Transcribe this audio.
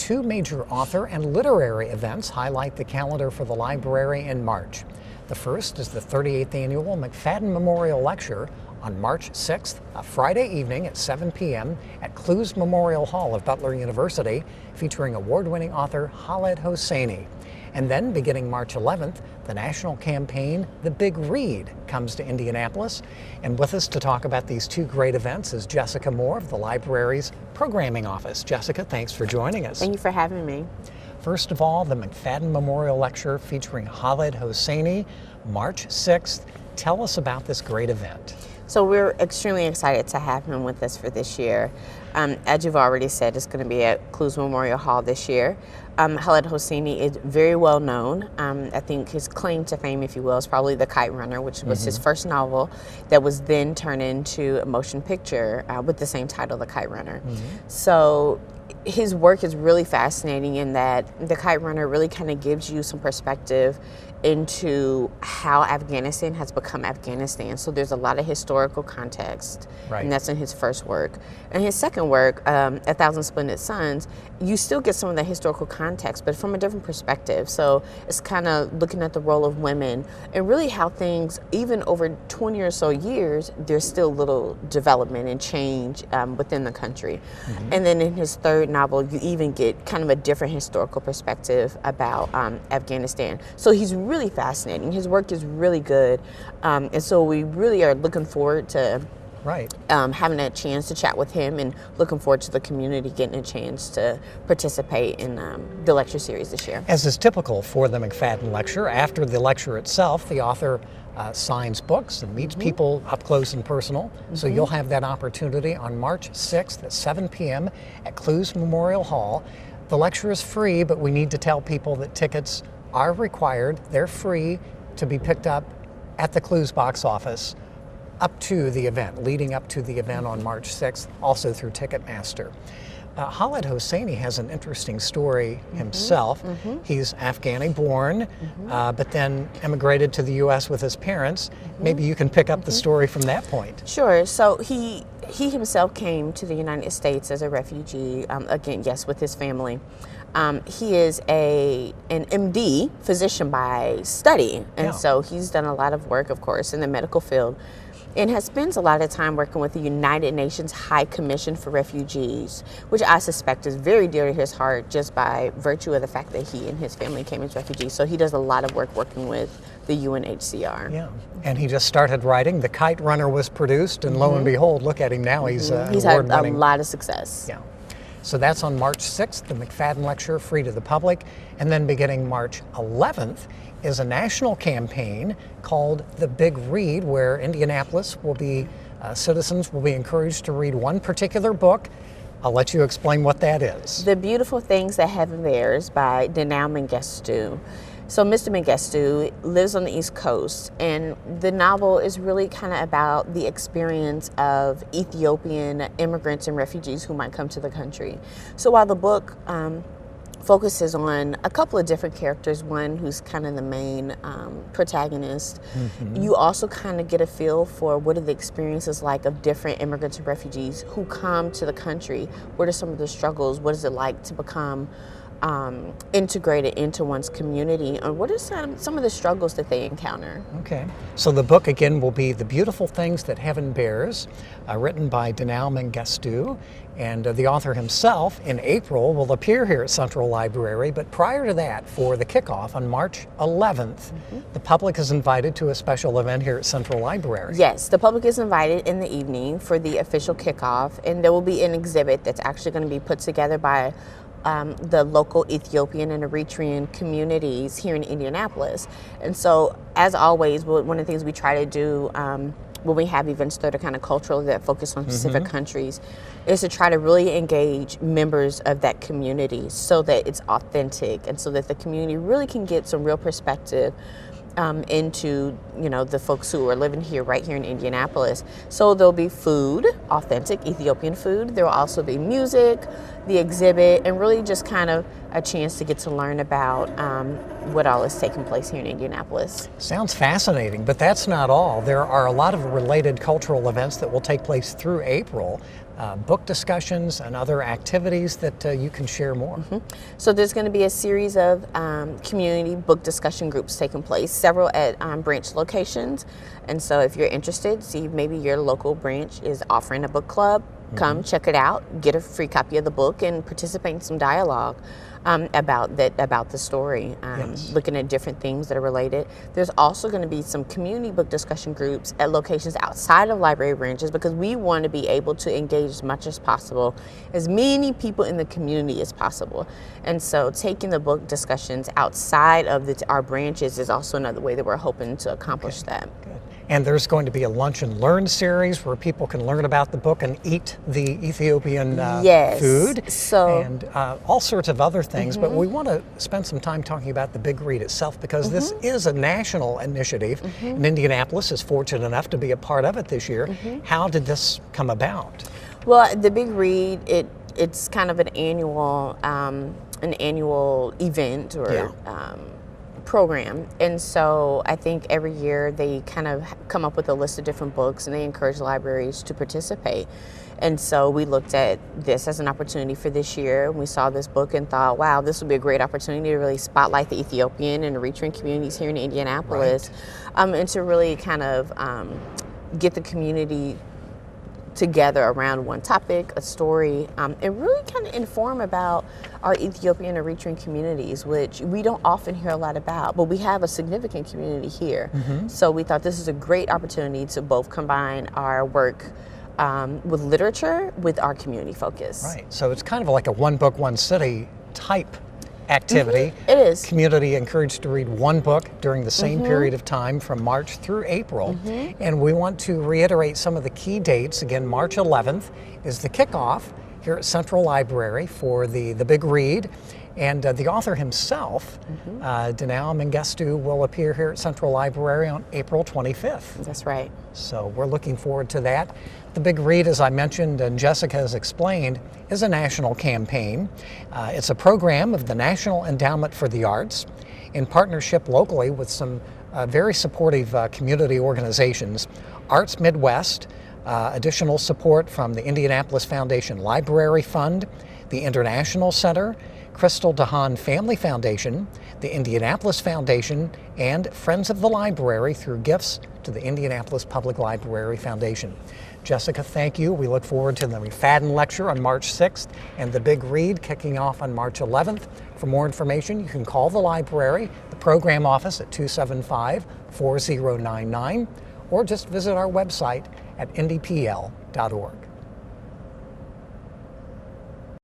two major author and literary events highlight the calendar for the library in March. The first is the 38th Annual McFadden Memorial Lecture on March 6th, a Friday evening at 7 p.m. at Clues Memorial Hall of Butler University, featuring award-winning author Khaled Hosseini. And then, beginning March 11th, the national campaign, The Big Read, comes to Indianapolis. And with us to talk about these two great events is Jessica Moore of the library's programming office. Jessica, thanks for joining us. Thank you for having me. First of all, the McFadden Memorial Lecture featuring Khaled Hosseini, March 6th. Tell us about this great event. So we're extremely excited to have him with us for this year. As you've already said, it's going to be at Clues Memorial Hall this year. Khaled Hosseini is very well known. I think his claim to fame, if you will, is probably The Kite Runner, which was his first novel that was then turned into a motion picture with the same title, The Kite Runner. So his work is really fascinating in that The Kite Runner really kind of gives you some perspective into how Afghanistan has become Afghanistan. So there's a lot of historical context, and that's in his first work. And his second work, A Thousand Splendid Suns, you still get some of the historical context, but from a different perspective. So it's kind of looking at the role of women and really how things, even over 20 or so years, there's still little development and change within the country. And then in his third novel, you even get kind of a different historical perspective about Afghanistan. So he's really fascinating. His work is really good. And so we really are looking forward to having a chance to chat with him, and looking forward to the community getting a chance to participate in the lecture series this year. As is typical for the McFadden Lecture, after the lecture itself, the author signs books and meets people up close and personal. So you'll have that opportunity on March 6th at 7 p.m. at Clues Memorial Hall. The lecture is free, but we need to tell people that tickets are required. They're free to be picked up at the Clues box office up to the event, leading up to the event on March 6th, also through Ticketmaster. Khaled Hosseini has an interesting story himself. He's Afghani born, but then immigrated to the U.S. with his parents. Maybe you can pick up the story from that point. Sure. So he himself came to the United States as a refugee, again, yes, with his family. He is an MD, physician by study, and so he's done a lot of work, of course, in the medical field, and has spent a lot of time working with the United Nations High Commission for Refugees, which I suspect is very dear to his heart just by virtue of the fact that he and his family came as refugees. So he does a lot of work working with the UNHCR. Yeah, and he just started writing. The Kite Runner was produced, and lo and behold, look at him now. He's had a lot of success. Yeah. So that's on March 6th, the McFadden Lecture, free to the public. And then beginning March 11th is a national campaign called The Big Read, where Indianapolis will be, citizens will be encouraged to read one particular book. I'll let you explain what that is. The Beautiful Things That Heaven Bears by Dinah Mengistu. So Mr. Mengistu lives on the East Coast, and the novel is really kind of about the experience of Ethiopian immigrants and refugees who might come to the country. So while the book focuses on a couple of different characters, one who's kind of the main protagonist, you also kind of get a feel for what are the experiences like of different immigrants and refugees who come to the country. What are some of the struggles? What is it like to become integrated into one's community, and what are some of the struggles that they encounter? Okay, so the book again will be The Beautiful Things That Heaven Bears, written by Dinah Mengistu, and the author himself in April will appear here at Central Library, but prior to that, for the kickoff on March 11th, the public is invited to a special event here at Central Library. Yes, the public is invited in the evening for the official kickoff, and there will be an exhibit that's actually going to be put together by the local Ethiopian and Eritrean communities here in Indianapolis. And so, as always, one of the things we try to do when we have events that are kind of cultural, that focus on specific countries, is to try to really engage members of that community so that it's authentic and so that the community really can get some real perspective into, you know, the folks who are living here, right here in Indianapolis. So there'll be food, authentic Ethiopian food. There will also be music, the exhibit, and really just kind of a chance to get to learn about what all is taking place here in Indianapolis. Sounds fascinating, but that's not all. There are a lot of related cultural events that will take place through April, book discussions and other activities that you can share more. So there's going to be a series of community book discussion groups taking place, several at branch locations. And so if you're interested, see maybe your local branch is offering a book club, come check it out, get a free copy of the book, and participate in some dialogue about the story, looking at different things that are related. There's also going to be some community book discussion groups at locations outside of library branches, because we want to be able to engage as much as possible, as many people in the community as possible. And so taking the book discussions outside of our branches is also another way that we're hoping to accomplish that. Good. And there's going to be a Lunch and Learn series where people can learn about the book and eat the Ethiopian food, and all sorts of other things. But we want to spend some time talking about the Big Read itself, because this is a national initiative, and Indianapolis is fortunate enough to be a part of it this year. How did this come about? Well, the Big Read, it's kind of an annual event or program, and so I think every year they kind of come up with a list of different books, and they encourage libraries to participate. And so we looked at this as an opportunity for this year. We saw this book and thought, wow, this would be a great opportunity to really spotlight the Ethiopian and Eritrean communities here in Indianapolis, and to really kind of get the community together around one topic, a story, and really kind of inform about our Ethiopian and Eritrean communities, which we don't often hear a lot about, but we have a significant community here. So we thought this is a great opportunity to both combine our work with literature with our community focus. Right, so it's kind of like a one book, one city type activity. It is. Community encouraged to read one book during the same period of time from March through April. And we want to reiterate some of the key dates. Again, March 11th is the kickoff here at Central Library for the Big Read. And the author himself, Danao Mengistu, will appear here at Central Library on April 25th. That's right. So we're looking forward to that. The Big Read, as I mentioned and Jessica has explained, is a national campaign. It's a program of the National Endowment for the Arts in partnership locally with some very supportive community organizations. Arts Midwest, additional support from the Indianapolis Foundation Library Fund, the International Center, Crystal DeHaan Family Foundation, the Indianapolis Foundation, and Friends of the Library through gifts to the Indianapolis Public Library Foundation. Jessica, thank you. We look forward to the McFadden Lecture on March 6th and the Big Read kicking off on March 11th. For more information, you can call the library, the program office at 275-4099, or just visit our website at ndpl.org.